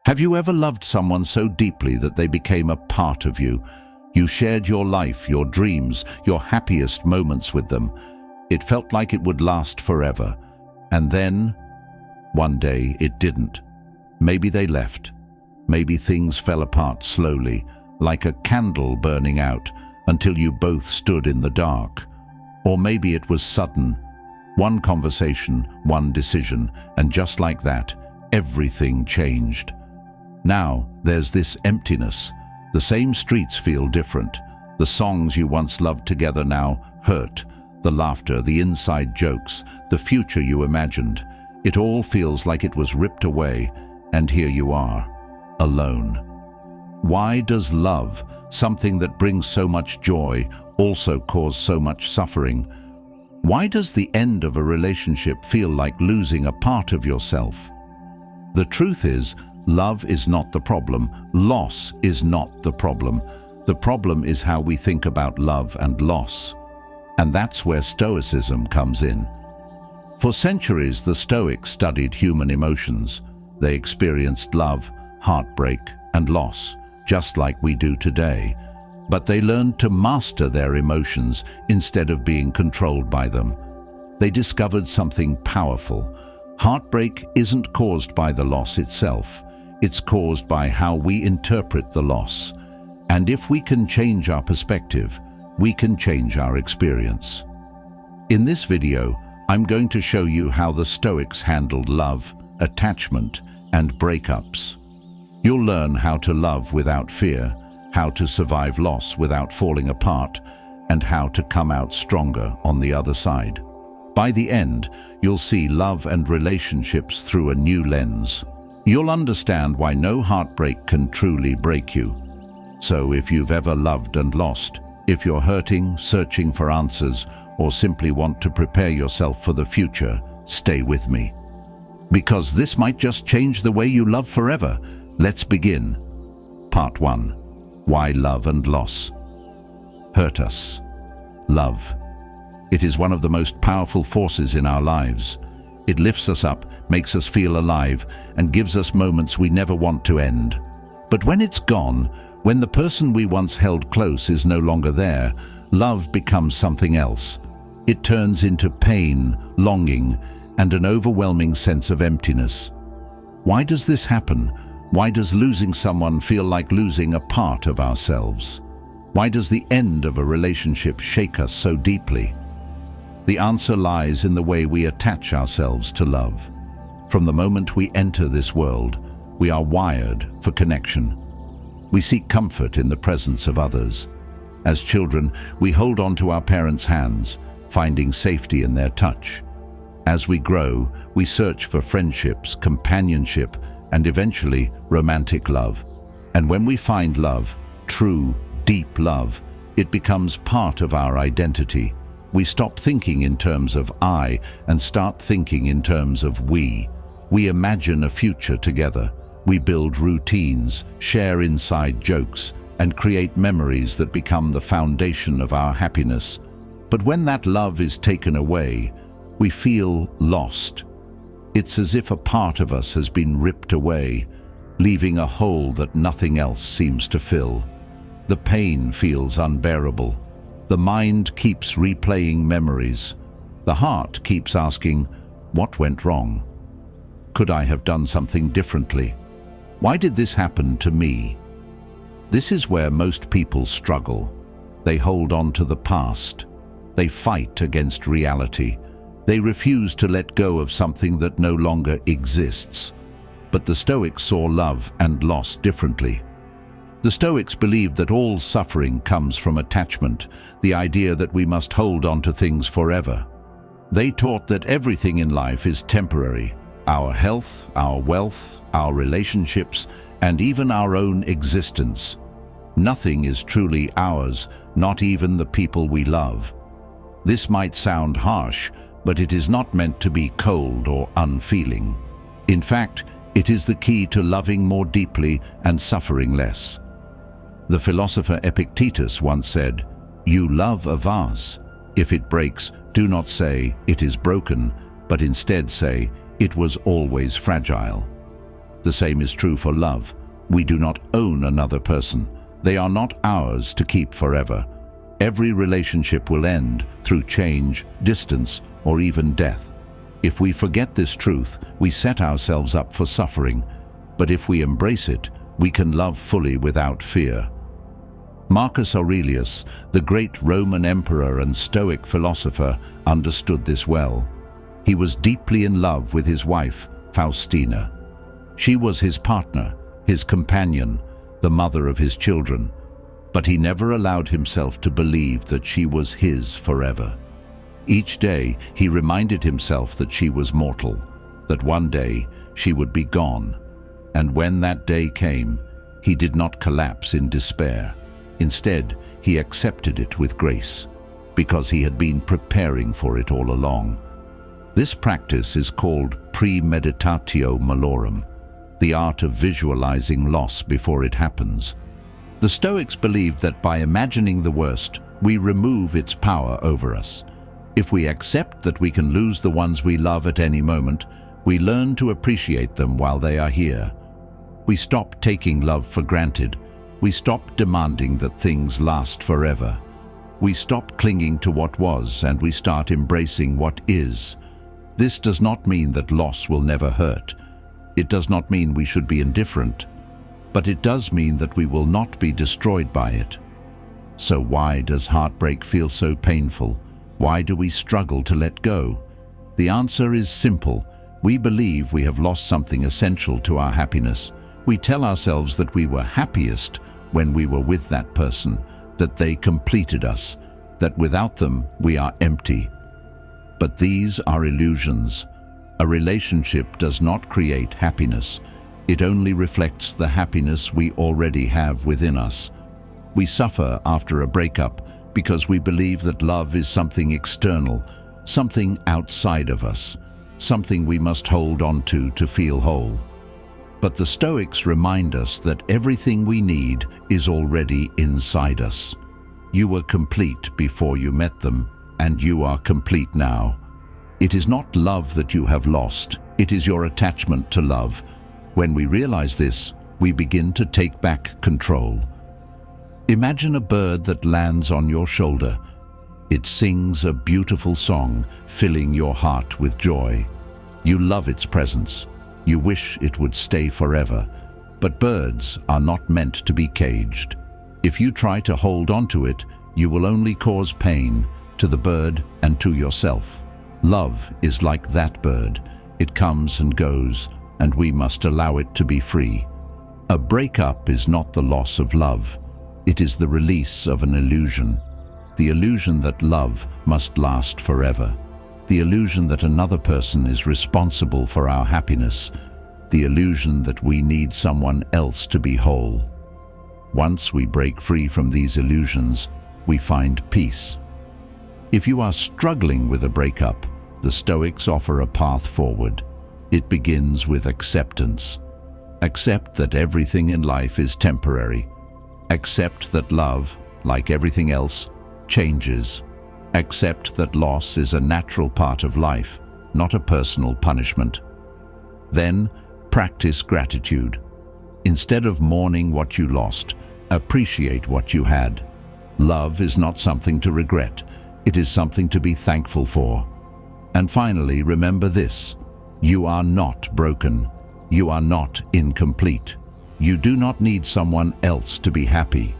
Have you ever loved someone so deeply that they became a part of you? You shared your life, your dreams, your happiest moments with them. It felt like it would last forever. And then, one day, it didn't. Maybe they left. Maybe things fell apart slowly, like a candle burning out, until you both stood in the dark. Or maybe it was sudden. One conversation, one decision, and just like that, everything changed. Now, there's this emptiness. The same streets feel different. The songs you once loved together now hurt. The laughter, the inside jokes, the future you imagined. It all feels like it was ripped away, and here you are, alone. Why does love, something that brings so much joy, also cause so much suffering? Why does the end of a relationship feel like losing a part of yourself? The truth is, love is not the problem. Loss is not the problem. The problem is how we think about love and loss. And that's where Stoicism comes in. For centuries, the Stoics studied human emotions. They experienced love, heartbreak, and loss, just like we do today. But they learned to master their emotions instead of being controlled by them. They discovered something powerful. Heartbreak isn't caused by the loss itself. It's caused by how we interpret the loss. And if we can change our perspective, we can change our experience. In this video, I'm going to show you how the Stoics handled love, attachment, and breakups. You'll learn how to love without fear, how to survive loss without falling apart, and how to come out stronger on the other side. By the end, you'll see love and relationships through a new lens. You'll understand why no heartbreak can truly break you. So if you've ever loved and lost, if you're hurting, searching for answers, or simply want to prepare yourself for the future, stay with me. Because this might just change the way you love forever. Let's begin. Part 1. Why love and loss hurt us. Love. It is one of the most powerful forces in our lives. It lifts us up, makes us feel alive, and gives us moments we never want to end. But when it's gone, when the person we once held close is no longer there, love becomes something else. It turns into pain, longing, and an overwhelming sense of emptiness. Why does this happen? Why does losing someone feel like losing a part of ourselves? Why does the end of a relationship shake us so deeply? The answer lies in the way we attach ourselves to love. From the moment we enter this world, we are wired for connection. We seek comfort in the presence of others. As children, we hold on to our parents' hands, finding safety in their touch. As we grow, we search for friendships, companionship, and eventually romantic love. And when we find love, true, deep love, it becomes part of our identity. We stop thinking in terms of I and start thinking in terms of we. We imagine a future together. We build routines, share inside jokes, and create memories that become the foundation of our happiness. But when that love is taken away, we feel lost. It's as if a part of us has been ripped away, leaving a hole that nothing else seems to fill. The pain feels unbearable. The mind keeps replaying memories. The heart keeps asking, what went wrong? Could I have done something differently? Why did this happen to me? This is where most people struggle. They hold on to the past. They fight against reality. They refuse to let go of something that no longer exists. But the Stoics saw love and loss differently. The Stoics believed that all suffering comes from attachment, the idea that we must hold on to things forever. They taught that everything in life is temporary. Our health, our wealth, our relationships, and even our own existence. Nothing is truly ours, not even the people we love. This might sound harsh, but it is not meant to be cold or unfeeling. In fact, it is the key to loving more deeply and suffering less. The philosopher Epictetus once said, "You love a vase. If it breaks, do not say, 'It is broken,' but instead say, 'It was always fragile.'" The same is true for love. We do not own another person. They are not ours to keep forever. Every relationship will end through change, distance, or even death. If we forget this truth, we set ourselves up for suffering. But if we embrace it, we can love fully without fear. Marcus Aurelius, the great Roman emperor and Stoic philosopher, understood this well. He was deeply in love with his wife, Faustina. She was his partner, his companion, the mother of his children. But he never allowed himself to believe that she was his forever. Each day he reminded himself that she was mortal, that one day she would be gone. And when that day came, he did not collapse in despair. Instead, he accepted it with grace, because he had been preparing for it all along. This practice is called premeditatio malorum, the art of visualizing loss before it happens. The Stoics believed that by imagining the worst, we remove its power over us. If we accept that we can lose the ones we love at any moment, we learn to appreciate them while they are here. We stop taking love for granted. We stop demanding that things last forever. We stop clinging to what was and we start embracing what is. This does not mean that loss will never hurt. It does not mean we should be indifferent. But it does mean that we will not be destroyed by it. So why does heartbreak feel so painful? Why do we struggle to let go? The answer is simple. We believe we have lost something essential to our happiness. We tell ourselves that we were happiest when we were with that person, that they completed us, that without them we are empty. But these are illusions. A relationship does not create happiness. It only reflects the happiness we already have within us. We suffer after a breakup because we believe that love is something external, something outside of us, something we must hold on to feel whole. But the Stoics remind us that everything we need is already inside us. You were complete before you met them, and you are complete now. It is not love that you have lost, it is your attachment to love. When we realize this, we begin to take back control. Imagine a bird that lands on your shoulder. It sings a beautiful song, filling your heart with joy. You love its presence. You wish it would stay forever. But birds are not meant to be caged. If you try to hold on to it, you will only cause pain to the bird and to yourself. Love is like that bird. It comes and goes, and we must allow it to be free. A breakup is not the loss of love. It is the release of an illusion. The illusion that love must last forever. The illusion that another person is responsible for our happiness. The illusion that we need someone else to be whole. Once we break free from these illusions, we find peace. If you are struggling with a breakup, the Stoics offer a path forward. It begins with acceptance. Accept that everything in life is temporary. Accept that love, like everything else, changes. Accept that loss is a natural part of life, not a personal punishment. Then, practice gratitude. Instead of mourning what you lost, appreciate what you had. Love is not something to regret. It is something to be thankful for. And finally, remember this. You are not broken. You are not incomplete. You do not need someone else to be happy.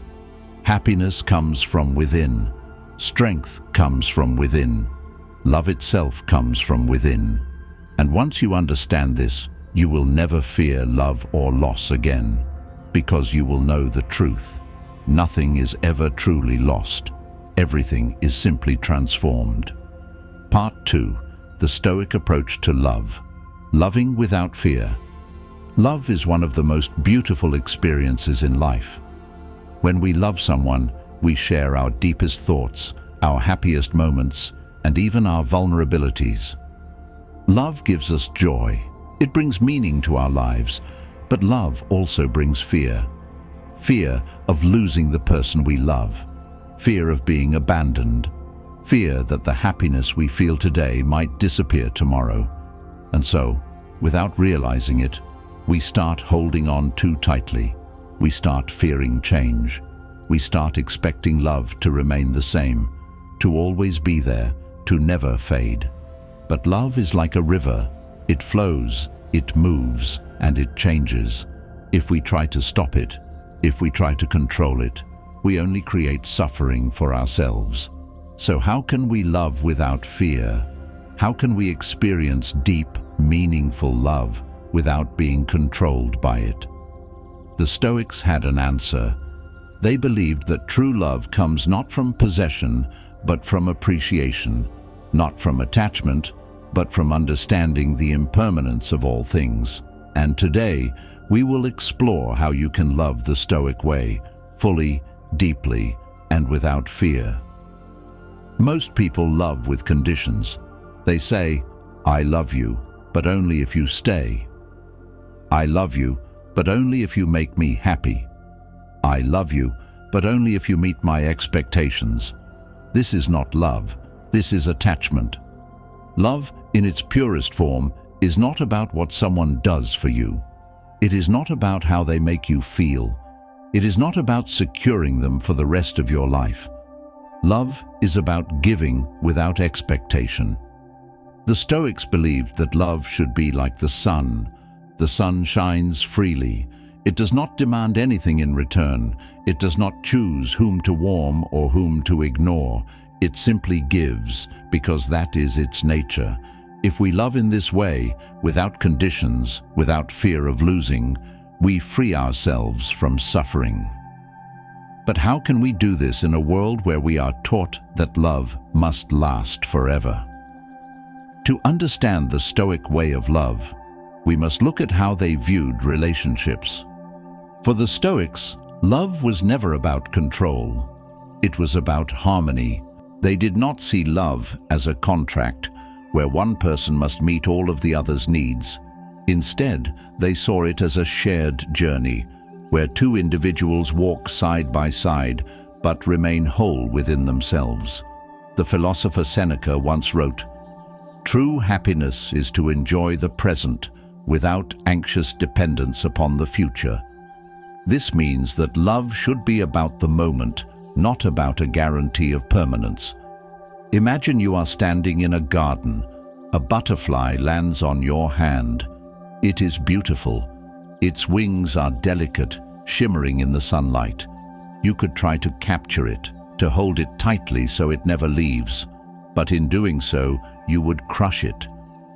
Happiness comes from within. Strength comes from within. Love itself comes from within. And once you understand this, you will never fear love or loss again, because you will know the truth. Nothing is ever truly lost. Everything is simply transformed. Part 2. The Stoic approach to love. Loving without fear. Love is one of the most beautiful experiences in life. When we love someone, we share our deepest thoughts, our happiest moments, and even our vulnerabilities. Love gives us joy. It brings meaning to our lives, but love also brings fear. Fear of losing the person we love. Fear of being abandoned. Fear that the happiness we feel today might disappear tomorrow. And so, without realizing it, we start holding on too tightly. We start fearing change. We start expecting love to remain the same, to always be there, to never fade. But love is like a river. It flows, it moves, and it changes. If we try to stop it, if we try to control it, we only create suffering for ourselves. So how can we love without fear? How can we experience deep, meaningful love without being controlled by it? The Stoics had an answer. They believed that true love comes not from possession, but from appreciation, not from attachment, but from understanding the impermanence of all things. And today, we will explore how you can love the Stoic way, fully, deeply, and without fear. Most people love with conditions. They say, "I love you, but only if you stay. I love you, but only if you make me happy. I love you, but only if you meet my expectations." This is not love. This is attachment. Love, in its purest form, is not about what someone does for you. It is not about how they make you feel. It is not about securing them for the rest of your life. Love is about giving without expectation. The Stoics believed that love should be like the sun. The sun shines freely. It does not demand anything in return. It does not choose whom to warm or whom to ignore. It simply gives, because that is its nature. If we love in this way, without conditions, without fear of losing, we free ourselves from suffering. But how can we do this in a world where we are taught that love must last forever? To understand the Stoic way of love, we must look at how they viewed relationships. For the Stoics, love was never about control. It was about harmony. They did not see love as a contract where one person must meet all of the other's needs. Instead, they saw it as a shared journey, where two individuals walk side by side but remain whole within themselves. The philosopher Seneca once wrote, "True happiness is to enjoy the present without anxious dependence upon the future." This means that love should be about the moment, not about a guarantee of permanence. Imagine you are standing in a garden. A butterfly lands on your hand. It is beautiful. Its wings are delicate, shimmering in the sunlight. You could try to capture it, to hold it tightly so it never leaves. But in doing so, you would crush it.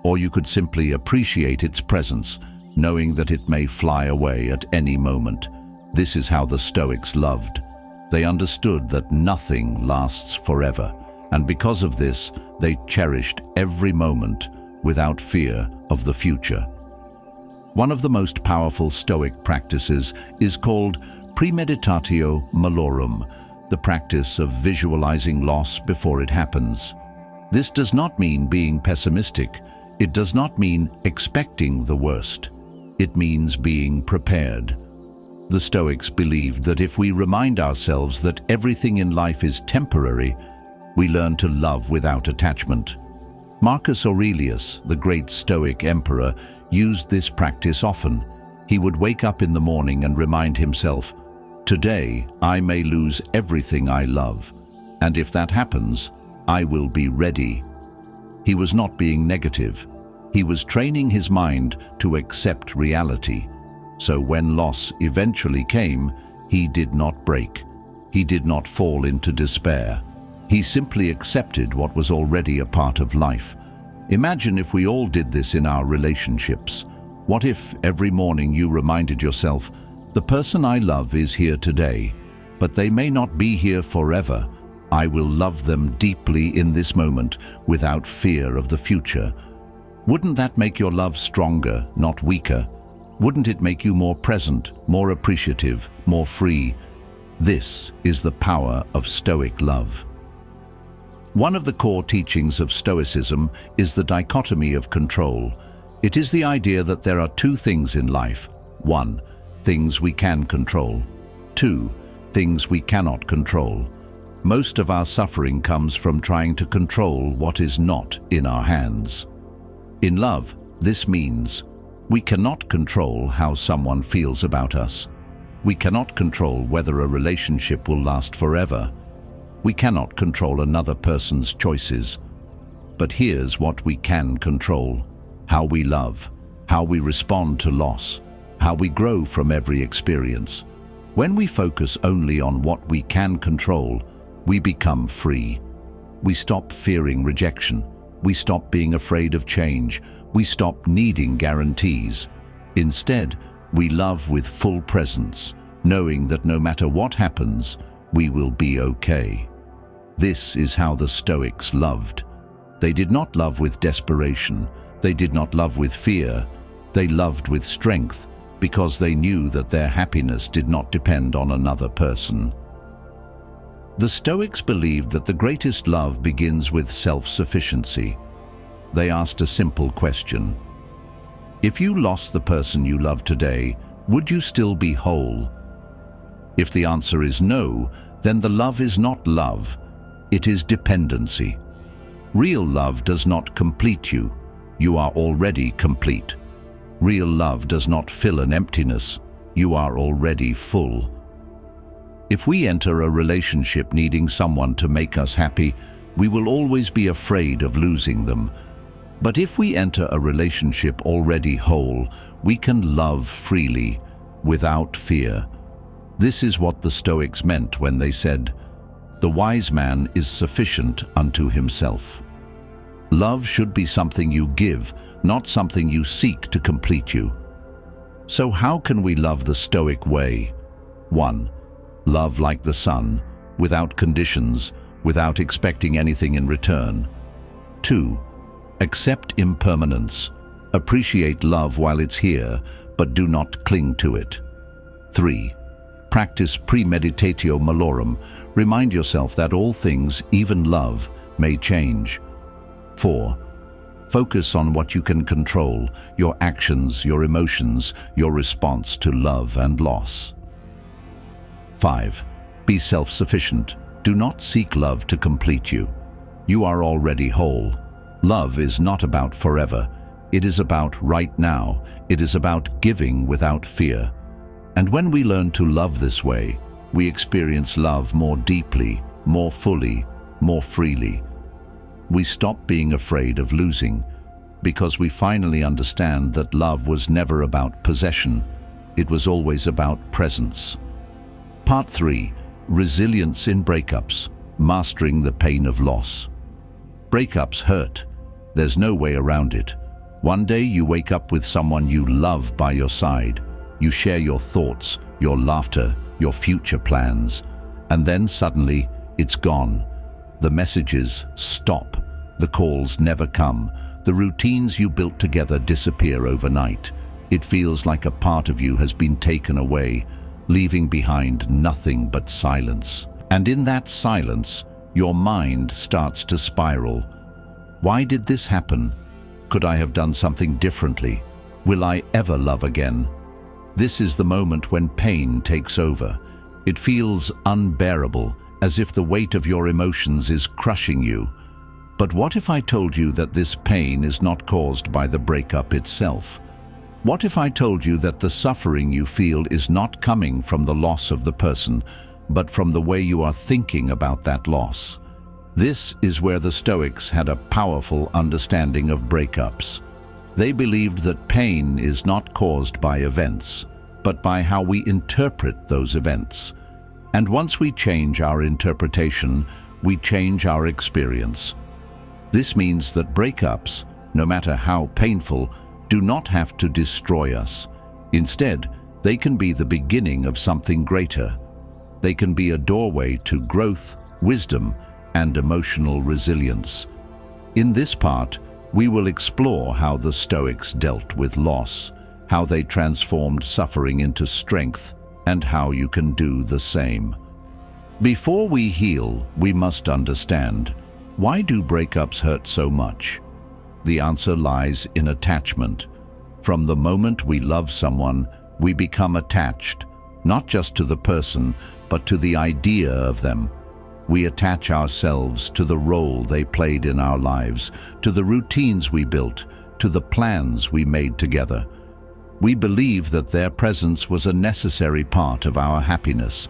Or you could simply appreciate its presence, knowing that it may fly away at any moment. This is how the Stoics loved. They understood that nothing lasts forever, and because of this, they cherished every moment without fear of the future. One of the most powerful Stoic practices is called premeditatio malorum, the practice of visualizing loss before it happens. This does not mean being pessimistic. It does not mean expecting the worst. It means being prepared. The Stoics believed that if we remind ourselves that everything in life is temporary, we learn to love without attachment. Marcus Aurelius, the great Stoic emperor, used this practice often. He would wake up in the morning and remind himself, "Today I may lose everything I love, and if that happens, I will be ready." He was not being negative. He was training his mind to accept reality. So when loss eventually came, he did not break. He did not fall into despair. He simply accepted what was already a part of life. Imagine if we all did this in our relationships. What if every morning you reminded yourself, "The person I love is here today, but they may not be here forever. I will love them deeply in this moment without fear of the future." Wouldn't that make your love stronger, not weaker? Wouldn't it make you more present, more appreciative, more free? This is the power of Stoic love. One of the core teachings of Stoicism is the dichotomy of control. It is the idea that there are two things in life. 1. Things we can control. 2. Things we cannot control. Most of our suffering comes from trying to control what is not in our hands. In love, this means We cannot control how someone feels about us. We cannot control whether a relationship will last forever. We cannot control another person's choices. But here's what we can control: how we love, how we respond to loss, how we grow from every experience. When we focus only on what we can control, we become free. We stop fearing rejection. We stop being afraid of change. We stop needing guarantees. Instead, we love with full presence, knowing that no matter what happens, we will be okay. This is how the Stoics loved. They did not love with desperation. They did not love with fear. They loved with strength, because they knew that their happiness did not depend on another person. The Stoics believed that the greatest love begins with self-sufficiency. They asked a simple question: if you lost the person you love today, would you still be whole? If the answer is no, then the love is not love, it is dependency. Real love does not complete you. You are already complete. Real love does not fill an emptiness. You are already full. If we enter a relationship needing someone to make us happy, we will always be afraid of losing them. But if we enter a relationship already whole, we can love freely, without fear. This is what the Stoics meant when they said, "The wise man is sufficient unto himself." Love should be something you give, not something you seek to complete you. So how can we love the Stoic way? 1. Love like the sun, without conditions, without expecting anything in return. 2. Accept impermanence. Appreciate love while it's here, but do not cling to it. 3. Practice premeditatio malorum. Remind yourself that all things, even love, may change. 4. Focus on what you can control: your actions, your emotions, your response to love and loss. 5. Be self-sufficient. Do not seek love to complete you. You are already whole. Love is not about forever. It is about right now. It is about giving without fear. And when we learn to love this way, we experience love more deeply, more fully, more freely. We stop being afraid of losing, because we finally understand that love was never about possession. It was always about presence. Part 3. Resilience in breakups. Mastering the pain of loss. Breakups hurt. There's no way around it. One day you wake up with someone you love by your side. You share your thoughts, your laughter, your future plans. And then suddenly, it's gone. The messages stop. The calls never come. The routines you built together disappear overnight. It feels like a part of you has been taken away, leaving behind nothing but silence. And in that silence, your mind starts to spiral. Why did this happen? Could I have done something differently? Will I ever love again? This is the moment when pain takes over. It feels unbearable, as if the weight of your emotions is crushing you. But what if I told you that this pain is not caused by the breakup itself? What if I told you that the suffering you feel is not coming from the loss of the person, but from the way you are thinking about that loss? This is where the Stoics had a powerful understanding of breakups. They believed that pain is not caused by events, but by how we interpret those events. And once we change our interpretation, we change our experience. This means that breakups, no matter how painful, do not have to destroy us. Instead, they can be the beginning of something greater. They can be a doorway to growth, wisdom, and emotional resilience. In this part, we will explore how the Stoics dealt with loss, how they transformed suffering into strength, and how you can do the same. Before we heal, we must understand, why do breakups hurt so much? The answer lies in attachment. From the moment we love someone, we become attached, not just to the person, but to the idea of them. We attach ourselves to the role they played in our lives, to the routines we built, to the plans we made together. We believe that their presence was a necessary part of our happiness.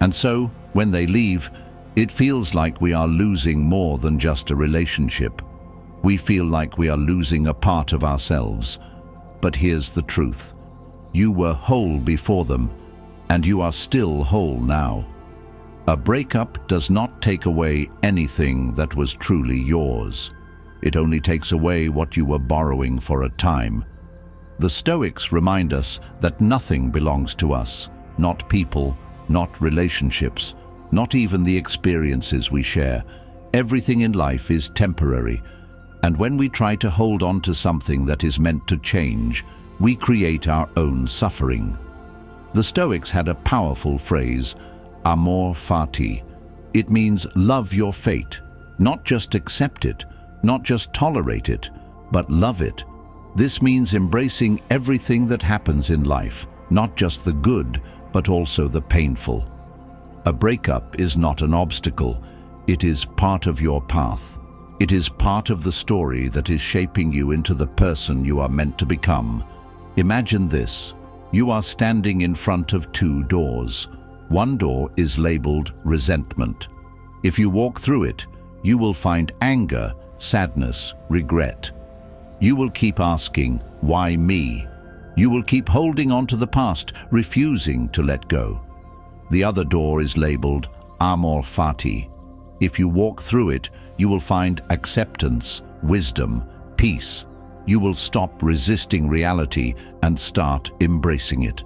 And so, when they leave, it feels like we are losing more than just a relationship. We feel like we are losing a part of ourselves. But here's the truth. You were whole before them, and you are still whole now. A breakup does not take away anything that was truly yours. It only takes away what you were borrowing for a time. The Stoics remind us that nothing belongs to us, not people, not relationships, not even the experiences we share. Everything in life is temporary, and when we try to hold on to something that is meant to change, we create our own suffering. The Stoics had a powerful phrase, amor fati. It means love your fate, not just accept it, not just tolerate it, but love it. This means embracing everything that happens in life, not just the good, but also the painful. A breakup is not an obstacle. It is part of your path. It is part of the story that is shaping you into the person you are meant to become. Imagine this. You are standing in front of two doors. One door is labeled resentment. If you walk through it, you will find anger, sadness, regret. You will keep asking, why me? You will keep holding on to the past, refusing to let go. The other door is labeled amor fati. If you walk through it, you will find acceptance, wisdom, peace. You will stop resisting reality and start embracing it.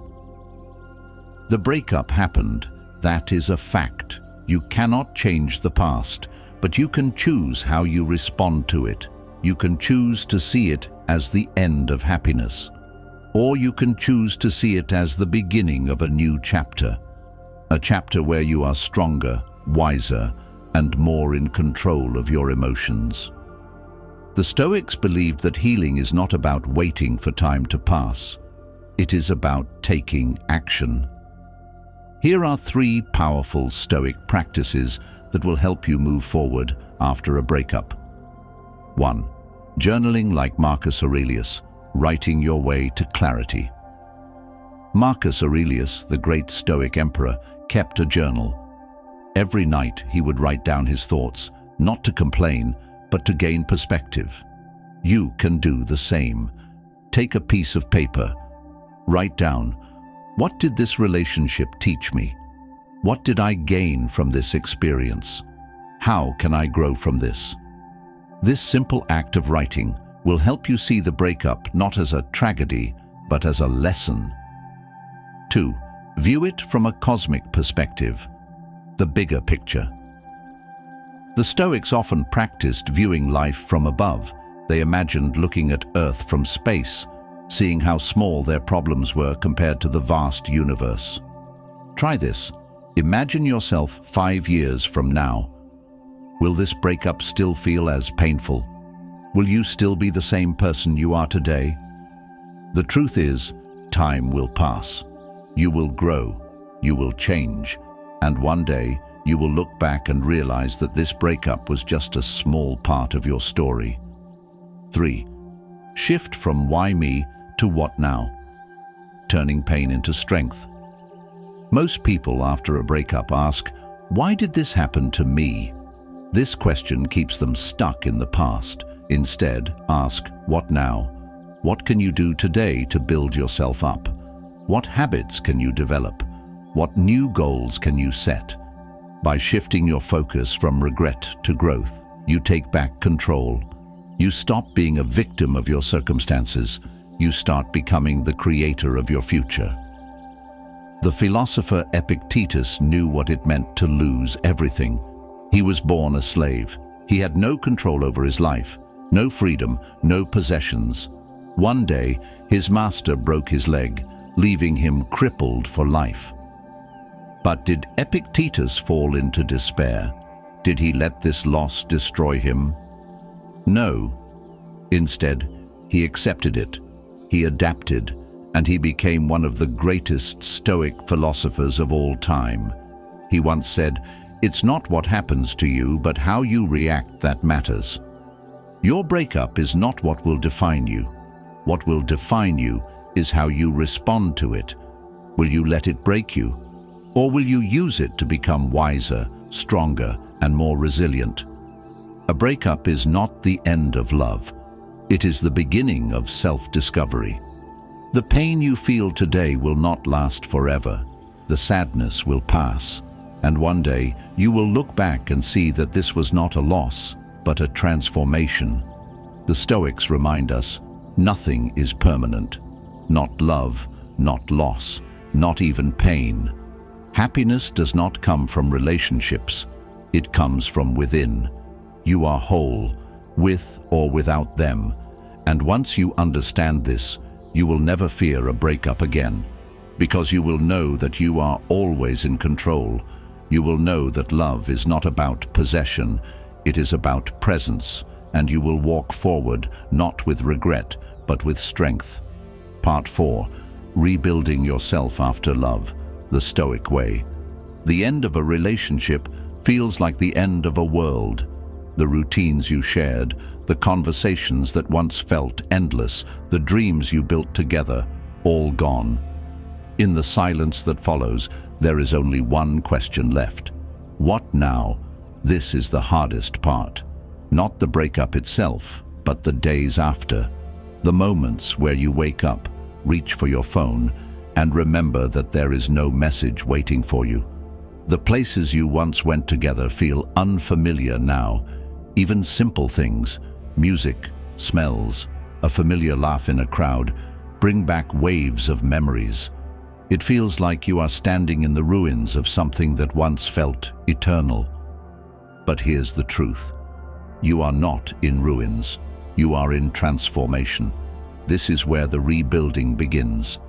The breakup happened. That is a fact. You cannot change the past, but you can choose how you respond to it. You can choose to see it as the end of happiness, or you can choose to see it as the beginning of a new chapter. A chapter where you are stronger, wiser, and more in control of your emotions. The Stoics believed that healing is not about waiting for time to pass. It is about taking action. Here are 3 powerful Stoic practices that will help you move forward after a breakup. 1. Journaling like Marcus Aurelius, writing your way to clarity. Marcus Aurelius, the great Stoic emperor, kept a journal. Every night he would write down his thoughts, not to complain, but to gain perspective. You can do the same. Take a piece of paper. Write down, what did this relationship teach me? What did I gain from this experience? How can I grow from this? This simple act of writing will help you see the breakup not as a tragedy, but as a lesson. 2. View it from a cosmic perspective, the bigger picture. The Stoics often practiced viewing life from above. They imagined looking at Earth from space, seeing how small their problems were compared to the vast universe. Try this. Imagine yourself 5 years from now. Will this breakup still feel as painful? Will you still be the same person you are today? The truth is, time will pass. You will grow, you will change, and one day you will look back and realize that this breakup was just a small part of your story. 3. Shift from why me to what now? Turning pain into strength. Most people after a breakup ask, why did this happen to me? This question keeps them stuck in the past. Instead, ask, what now? What can you do today to build yourself up? What habits can you develop? What new goals can you set? By shifting your focus from regret to growth, you take back control. You stop being a victim of your circumstances. You start becoming the creator of your future. The philosopher Epictetus knew what it meant to lose everything. He was born a slave. He had no control over his life, no freedom, no possessions. One day, his master broke his leg, leaving him crippled for life. But did Epictetus fall into despair? Did he let this loss destroy him? No. Instead, he accepted it. He adapted, and he became one of the greatest Stoic philosophers of all time. He once said, "It's not what happens to you, but how you react that matters." Your breakup is not what will define you. What will define you is how you respond to it. Will you let it break you? Or will you use it to become wiser, stronger, and more resilient? A breakup is not the end of love. It is the beginning of self-discovery. The pain you feel today will not last forever. The sadness will pass, and one day you will look back and see that this was not a loss, but a transformation. The Stoics remind us, nothing is permanent. Not love, not loss, not even pain. Happiness does not come from relationships. It comes from within. You are whole, with or without them. And once you understand this, you will never fear a breakup again. Because you will know that you are always in control. You will know that love is not about possession, it is about presence. And you will walk forward, not with regret, but with strength. Part 4. Rebuilding yourself after love, the Stoic way. The end of a relationship feels like the end of a world. The routines you shared, the conversations that once felt endless, the dreams you built together, all gone. In the silence that follows, there is only one question left. What now? This is the hardest part. Not the breakup itself, but the days after. The moments where you wake up, reach for your phone, and remember that there is no message waiting for you. The places you once went together feel unfamiliar now. Even simple things, music, smells, a familiar laugh in a crowd, bring back waves of memories. It feels like you are standing in the ruins of something that once felt eternal. But here's the truth. You are not in ruins. You are in transformation. This is where the rebuilding begins.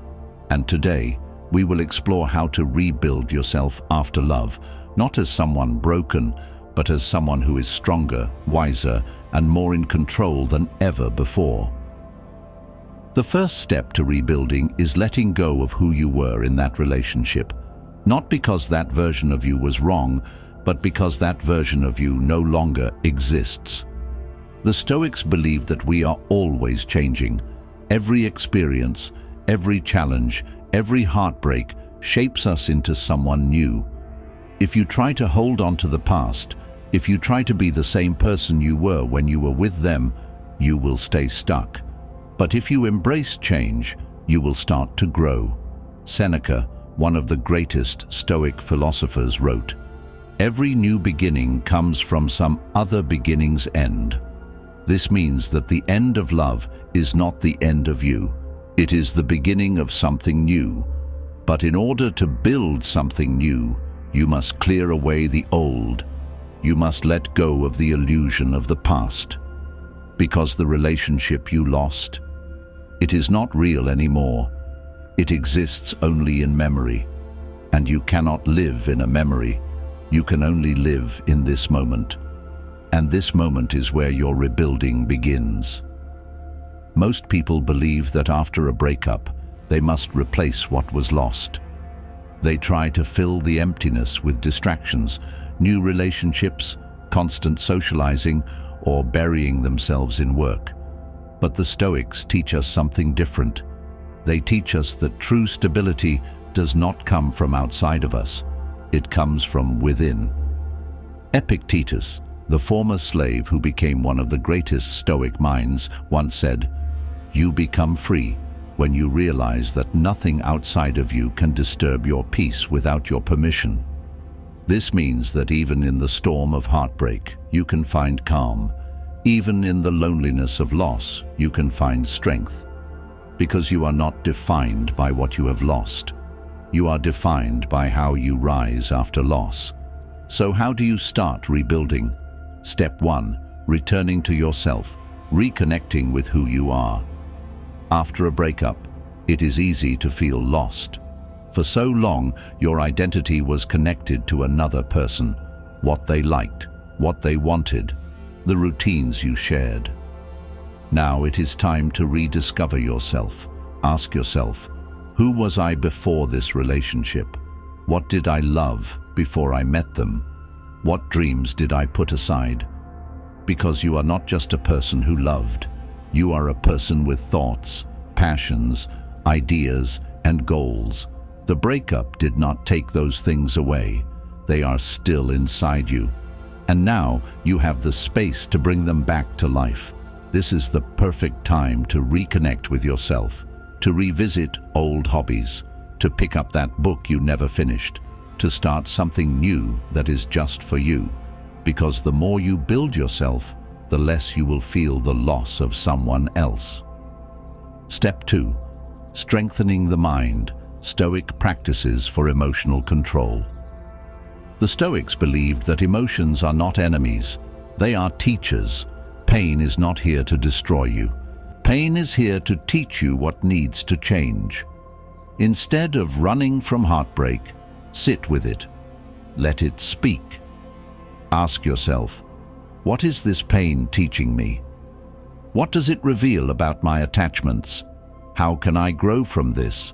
And today, we will explore how to rebuild yourself after love, not as someone broken, but as someone who is stronger, wiser, and more in control than ever before. The first step to rebuilding is letting go of who you were in that relationship. Not because that version of you was wrong, but because that version of you no longer exists. The Stoics believe that we are always changing. Every experience, every challenge, every heartbreak shapes us into someone new. If you try to hold on to the past, if you try to be the same person you were when you were with them, you will stay stuck. But if you embrace change, you will start to grow. Seneca, one of the greatest Stoic philosophers, wrote, "Every new beginning comes from some other beginning's end." This means that the end of love is not the end of you. It is the beginning of something new. But in order to build something new, you must clear away the old. You must let go of the illusion of the past. Because the relationship you lost, it is not real anymore. It exists only in memory. And you cannot live in a memory. You can only live in this moment. And this moment is where your rebuilding begins. Most people believe that after a breakup, they must replace what was lost. They try to fill the emptiness with distractions, new relationships, constant socializing, or burying themselves in work. But the Stoics teach us something different. They teach us that true stability does not come from outside of us. It comes from within. Epictetus, the former slave who became one of the greatest Stoic minds, once said, "You become free when you realize that nothing outside of you can disturb your peace without your permission." This means that even in the storm of heartbreak, you can find calm. Even in the loneliness of loss, you can find strength. Because you are not defined by what you have lost. You are defined by how you rise after loss. So how do you start rebuilding? Step 1. Returning to yourself, reconnecting with who you are. After a breakup, it is easy to feel lost. For so long, your identity was connected to another person, what they liked, what they wanted, the routines you shared. Now it is time to rediscover yourself. Ask yourself, who was I before this relationship? What did I love before I met them? What dreams did I put aside? Because you are not just a person who loved. You are a person with thoughts, passions, ideas, and goals. The breakup did not take those things away. They are still inside you. And now you have the space to bring them back to life. This is the perfect time to reconnect with yourself, to revisit old hobbies, to pick up that book you never finished, to start something new that is just for you. Because the more you build yourself, the less you will feel the loss of someone else. Step 2. Strengthening the mind. Stoic practices for emotional control. The Stoics believed that emotions are not enemies. They are teachers. Pain is not here to destroy you. Pain is here to teach you what needs to change. Instead of running from heartbreak, sit with it. Let it speak. Ask yourself, what is this pain teaching me? What does it reveal about my attachments? How can I grow from this?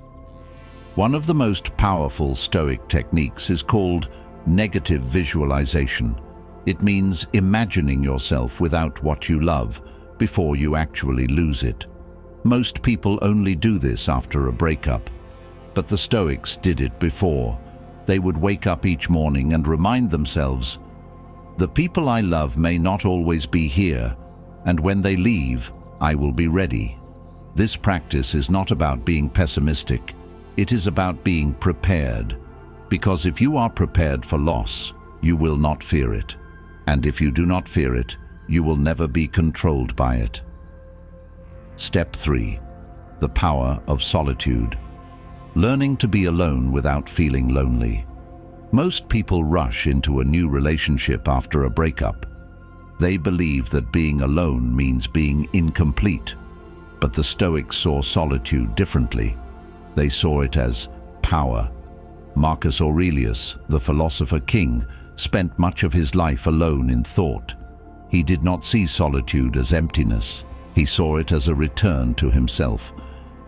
One of the most powerful Stoic techniques is called negative visualization. It means imagining yourself without what you love before you actually lose it. Most people only do this after a breakup, but the Stoics did it before. They would wake up each morning and remind themselves, the people I love may not always be here, and when they leave, I will be ready. This practice is not about being pessimistic. It is about being prepared. Because if you are prepared for loss, you will not fear it. And if you do not fear it, you will never be controlled by it. Step 3. The power of solitude. Learning to be alone without feeling lonely. Most people rush into a new relationship after a breakup. They believe that being alone means being incomplete. But the Stoics saw solitude differently. They saw it as power. Marcus Aurelius, the philosopher king, spent much of his life alone in thought. He did not see solitude as emptiness. He saw it as a return to himself.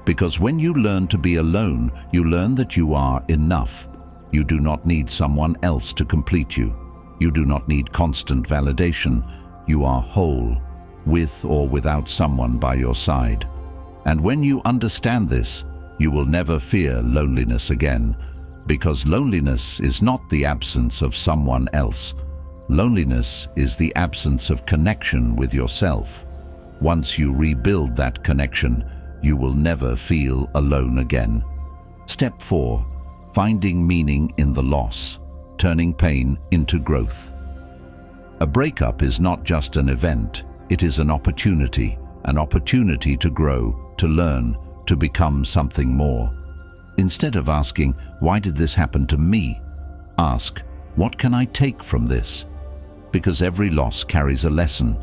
Because when you learn to be alone, you learn that you are enough. You do not need someone else to complete you. You do not need constant validation. You are whole, with or without someone by your side. And when you understand this, you will never fear loneliness again, because loneliness is not the absence of someone else. Loneliness is the absence of connection with yourself. Once you rebuild that connection, you will never feel alone again. Step 4. Finding meaning in the loss, turning pain into growth. A breakup is not just an event, it is an opportunity to grow, to learn, to become something more. Instead of asking, why did this happen to me? Ask, what can I take from this? Because every loss carries a lesson.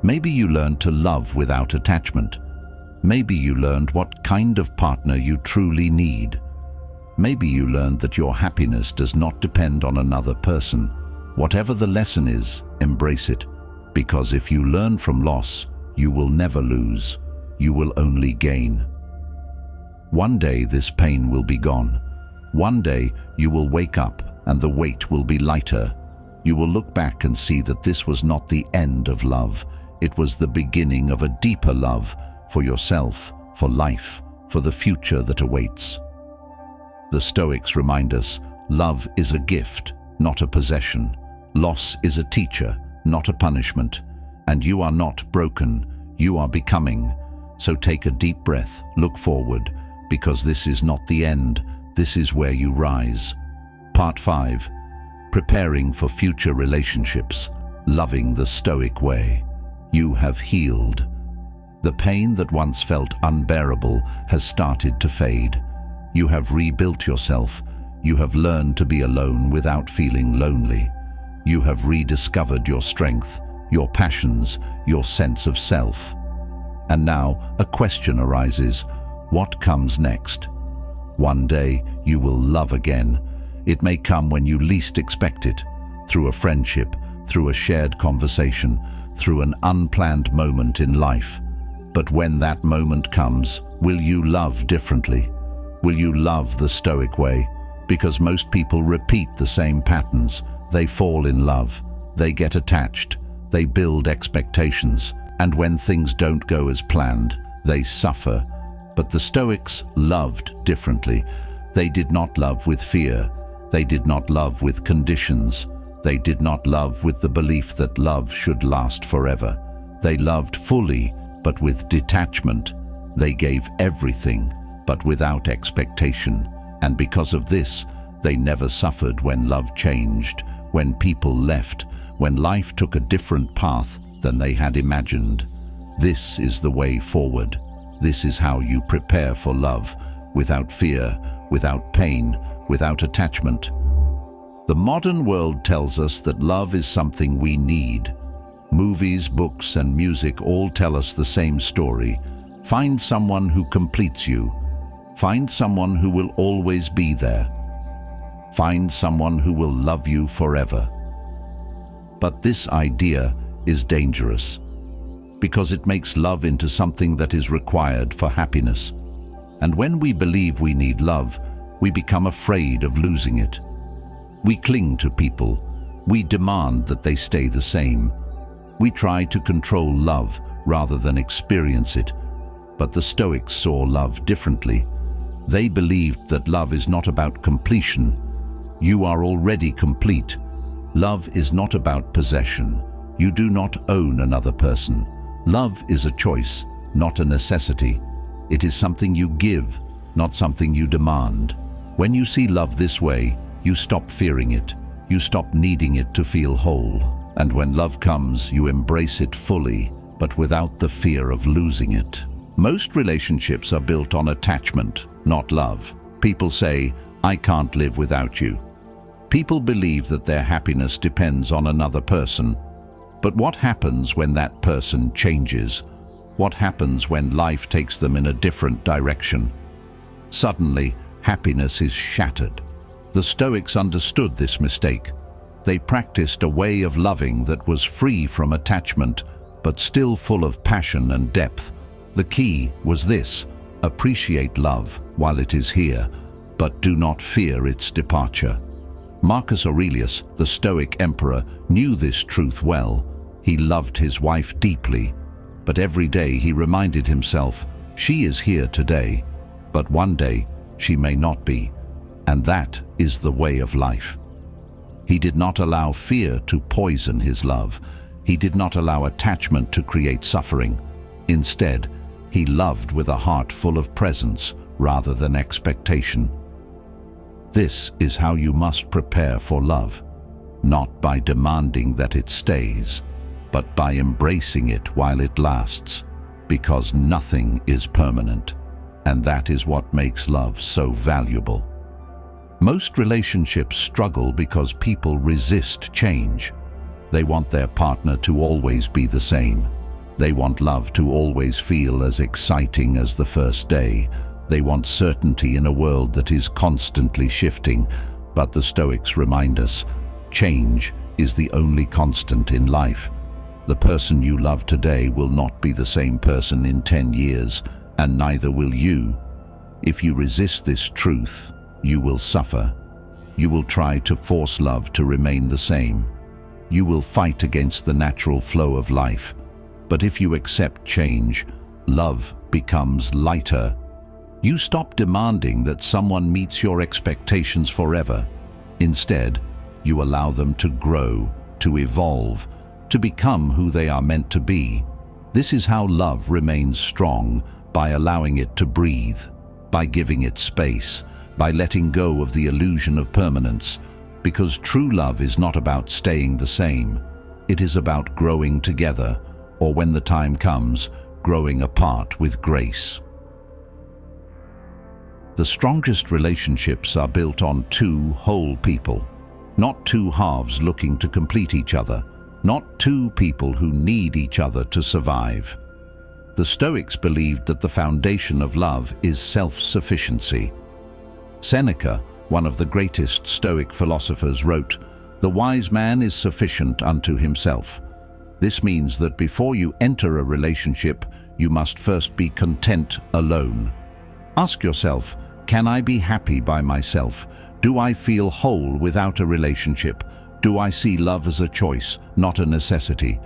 Maybe you learned to love without attachment. Maybe you learned what kind of partner you truly need. Maybe you learned that your happiness does not depend on another person. Whatever the lesson is, embrace it. Because if you learn from loss, you will never lose. You will only gain. One day this pain will be gone. One day you will wake up and the weight will be lighter. You will look back and see that this was not the end of love. It was the beginning of a deeper love for yourself, for life, for the future that awaits. The Stoics remind us, love is a gift, not a possession. Loss is a teacher, not a punishment. And you are not broken, you are becoming. So take a deep breath, look forward, because this is not the end, this is where you rise. Part 5. Preparing for future relationships, loving the Stoic way. You have healed. The pain that once felt unbearable has started to fade. You have rebuilt yourself. You have learned to be alone without feeling lonely. You have rediscovered your strength, your passions, your sense of self. And now a question arises, what comes next? One day you will love again. It may come when you least expect it, through a friendship, through a shared conversation, through an unplanned moment in life. But when that moment comes, will you love differently? Will you love the Stoic way? Because most people repeat the same patterns. They fall in love, they get attached, they build expectations, and when things don't go as planned, they suffer. But the Stoics loved differently. They did not love with fear. They did not love with conditions. They did not love with the belief that love should last forever. They loved fully, but with detachment. They gave everything, but without expectation. And because of this, they never suffered when love changed, when people left, when life took a different path than they had imagined. This is the way forward. This is how you prepare for love, without fear, without pain, without attachment. The modern world tells us that love is something we need. Movies, books, and music all tell us the same story. Find someone who completes you. Find someone who will always be there. Find someone who will love you forever. But this idea is dangerous, because it makes love into something that is required for happiness. And when we believe we need love, we become afraid of losing it. We cling to people. We demand that they stay the same. We try to control love rather than experience it. But the Stoics saw love differently. They believed that love is not about completion. You are already complete. Love is not about possession. You do not own another person. Love is a choice, not a necessity. It is something you give, not something you demand. When you see love this way, you stop fearing it. You stop needing it to feel whole. And when love comes, you embrace it fully, but without the fear of losing it. Most relationships are built on attachment, not love. People say, "I can't live without you." People believe that their happiness depends on another person. But what happens when that person changes? What happens when life takes them in a different direction? Suddenly, happiness is shattered. The Stoics understood this mistake. They practiced a way of loving that was free from attachment, but still full of passion and depth. The key was this: appreciate love while it is here, but do not fear its departure. Marcus Aurelius, the Stoic emperor, knew this truth well. He loved his wife deeply, but every day he reminded himself, she is here today, but one day she may not be. And that is the way of life. He did not allow fear to poison his love. He did not allow attachment to create suffering. Instead, he loved with a heart full of presence rather than expectation. This is how you must prepare for love, not by demanding that it stays, but by embracing it while it lasts, because nothing is permanent, and that is what makes love so valuable. Most relationships struggle because people resist change. They want their partner to always be the same. They want love to always feel as exciting as the first day. They want certainty in a world that is constantly shifting. But the Stoics remind us, change is the only constant in life. The person you love today will not be the same person in 10 years, and neither will you. If you resist this truth, you will suffer. You will try to force love to remain the same. You will fight against the natural flow of life. But if you accept change, love becomes lighter. You stop demanding that someone meets your expectations forever. Instead, you allow them to grow, to evolve, to become who they are meant to be. This is how love remains strong, by allowing it to breathe, by giving it space, by letting go of the illusion of permanence, because true love is not about staying the same. It is about growing together, or when the time comes, growing apart with grace. The strongest relationships are built on two whole people, not two halves looking to complete each other, not two people who need each other to survive. The Stoics believed that the foundation of love is self-sufficiency. Seneca, one of the greatest Stoic philosophers, wrote, "The wise man is sufficient unto himself." This means that before you enter a relationship, you must first be content alone. Ask yourself, can I be happy by myself? Do I feel whole without a relationship? Do I see love as a choice, not a necessity?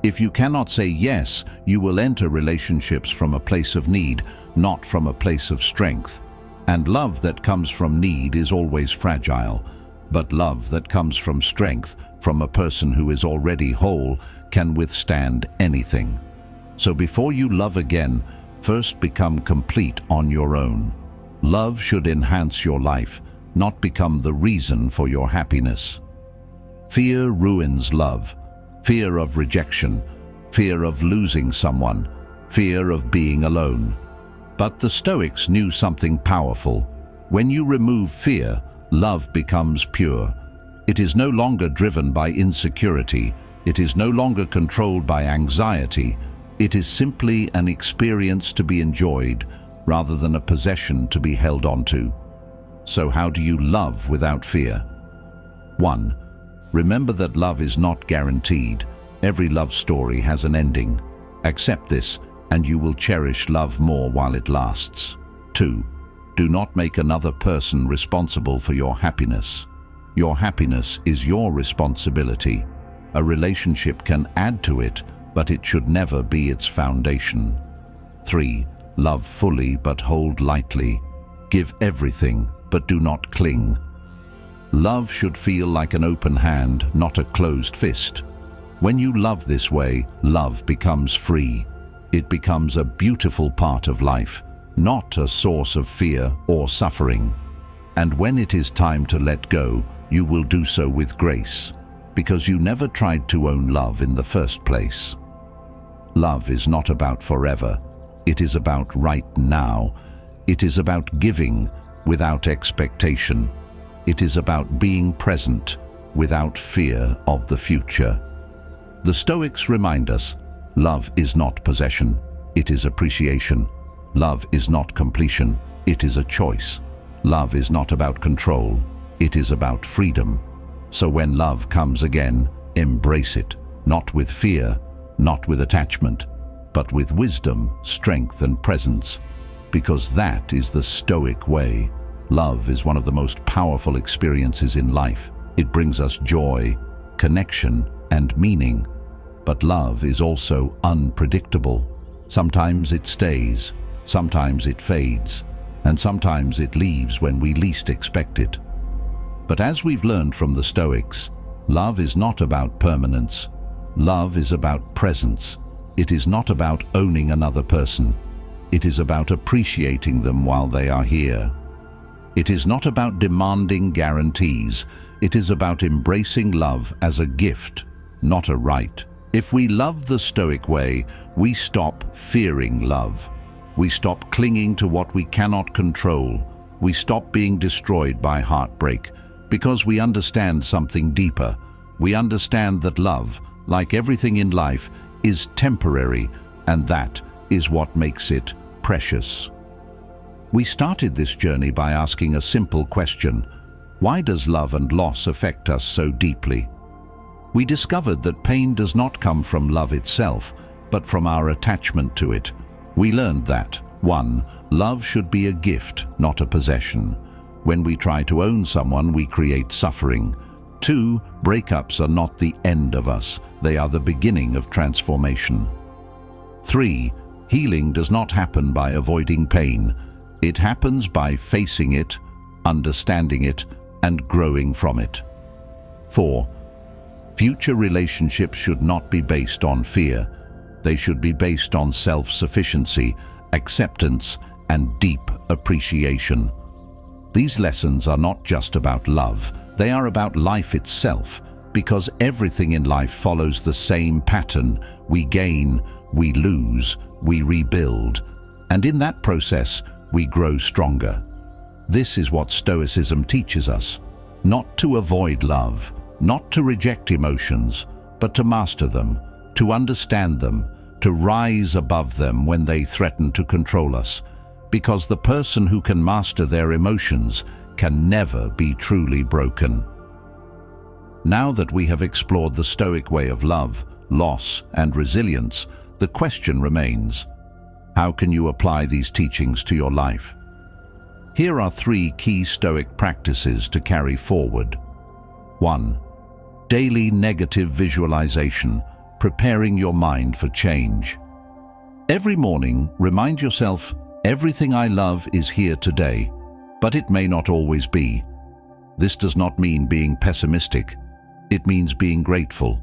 If you cannot say yes, you will enter relationships from a place of need, not from a place of strength. And love that comes from need is always fragile, but love that comes from strength, from a person who is already whole, can withstand anything. So before you love again, first become complete on your own. Love should enhance your life, not become the reason for your happiness. Fear ruins love. Fear of rejection, fear of losing someone, fear of being alone. But the Stoics knew something powerful. When you remove fear, love becomes pure. It is no longer driven by insecurity. It is no longer controlled by anxiety. It is simply an experience to be enjoyed, rather than a possession to be held onto. So how do you love without fear? 1. Remember that love is not guaranteed. Every love story has an ending. Accept this, and you will cherish love more while it lasts. 2. Do not make another person responsible for your happiness. Your happiness is your responsibility. A relationship can add to it, but it should never be its foundation. 3. Love fully but hold lightly. Give everything, but do not cling. Love should feel like an open hand, not a closed fist. When you love this way, love becomes free. It becomes a beautiful part of life, not a source of fear or suffering. And when it is time to let go, you will do so with grace, because you never tried to own love in the first place. Love is not about forever. It is about right now. It is about giving without expectation. It is about being present without fear of the future. The Stoics remind us, love is not possession, it is appreciation. Love is not completion, it is a choice. Love is not about control, it is about freedom. So when love comes again, embrace it, not with fear, not with attachment, but with wisdom, strength, and presence, because that is the Stoic way. Love is one of the most powerful experiences in life. It brings us joy, connection, and meaning. But love is also unpredictable. Sometimes it stays, sometimes it fades, and sometimes it leaves when we least expect it. But as we've learned from the Stoics, love is not about permanence. Love is about presence. It is not about owning another person. It is about appreciating them while they are here. It is not about demanding guarantees. It is about embracing love as a gift, not a right. If we love the Stoic way, we stop fearing love. We stop clinging to what we cannot control. We stop being destroyed by heartbreak, because we understand something deeper. We understand that love, like everything in life, is temporary, and that is what makes it precious. We started this journey by asking a simple question: why does love and loss affect us so deeply? We discovered that pain does not come from love itself, but from our attachment to it. We learned that 1. Love should be a gift, not a possession. When we try to own someone, we create suffering. 2. Breakups are not the end of us. They are the beginning of transformation. 3. Healing does not happen by avoiding pain. It happens by facing it, understanding it, and growing from it. 4. Future relationships should not be based on fear. They should be based on self-sufficiency, acceptance, and deep appreciation. These lessons are not just about love. They are about life itself, because everything in life follows the same pattern. We gain, we lose, we rebuild, and in that process, we grow stronger. This is what Stoicism teaches us: not to avoid love, not to reject emotions, but to master them, to understand them, to rise above them when they threaten to control us, because the person who can master their emotions can never be truly broken. Now that we have explored the Stoic way of love, loss, and resilience, the question remains: how can you apply these teachings to your life? Here are 3 key Stoic practices to carry forward. 1. Daily negative visualization. preparing your mind for change. Every morning, remind yourself, everything I love is here today, but it may not always be. This does not mean being pessimistic. It means being grateful.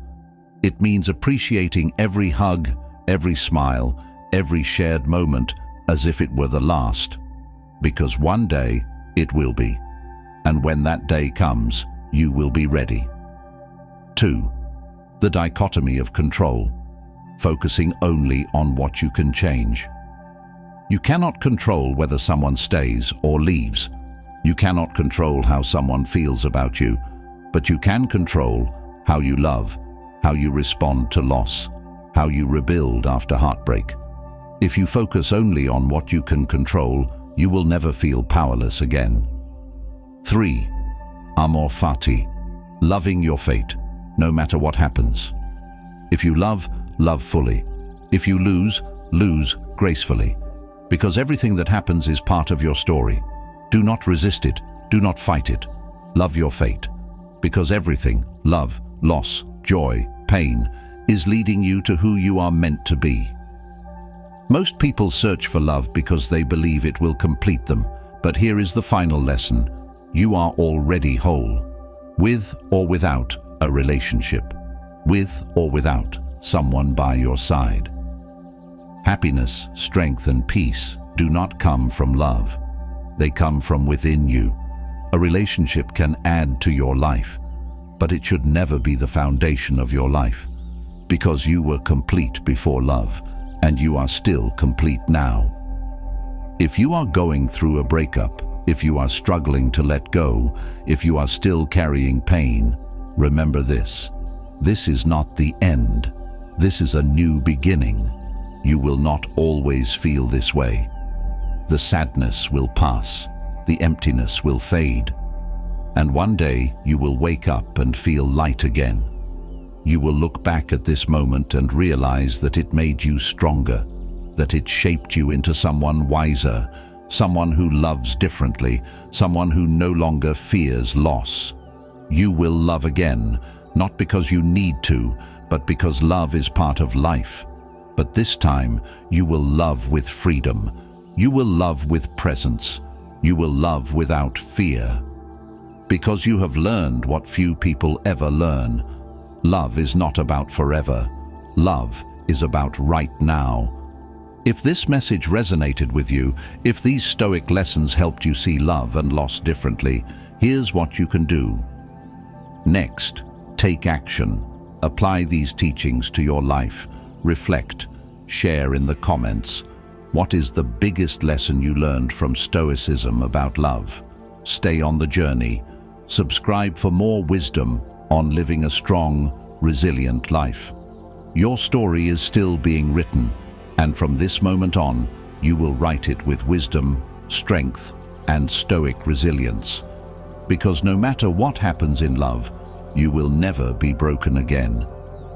It means appreciating every hug, every smile, every shared moment as if it were the last. Because one day it will be. And when that day comes, you will be ready. 2. The dichotomy of control. Focusing only on what you can change. You cannot control whether someone stays or leaves. You cannot control how someone feels about you, but you can control how you love, how you respond to loss, how you rebuild after heartbreak. If you focus only on what you can control, you will never feel powerless again. 3. Amor fati. Loving your fate, no matter what happens. If you love, love fully. If you lose, lose gracefully. Because everything that happens is part of your story. Do not resist it. Do not fight it. Love your fate. Because everything, love, loss, joy, pain, is leading you to who you are meant to be. Most people search for love because they believe it will complete them. But here is the final lesson. You are already whole. With or without a relationship. With or without someone by your side. Happiness, strength, and peace do not come from love. They come from within you. A relationship can add to your life, but it should never be the foundation of your life, because you were complete before love, and you are still complete now. If you are going through a breakup, if you are struggling to let go, if you are still carrying pain, remember this. This is not the end. This is a new beginning. You will not always feel this way. The sadness will pass. The emptiness will fade. And one day you will wake up and feel light again. You will look back at this moment and realize that it made you stronger, that it shaped you into someone wiser, someone who loves differently, someone who no longer fears loss. You will love again, not because you need to, but because love is part of life. But this time, you will love with freedom. You will love with presence. You will love without fear. Because you have learned what few people ever learn. Love is not about forever. Love is about right now. If this message resonated with you, if these Stoic lessons helped you see love and loss differently, here's what you can do. Next, take action. Apply these teachings to your life. Reflect. Share in the comments. What is the biggest lesson you learned from Stoicism about love? Stay on the journey. Subscribe for more wisdom on living a strong, resilient life. Your story is still being written, and from this moment on, you will write it with wisdom, strength, and Stoic resilience. Because no matter what happens in love, you will never be broken again.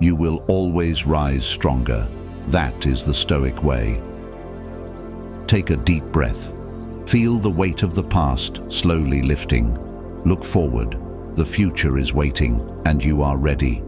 You will always rise stronger. That is the Stoic way. Take a deep breath. Feel the weight of the past slowly lifting. Look forward. The future is waiting, and you are ready.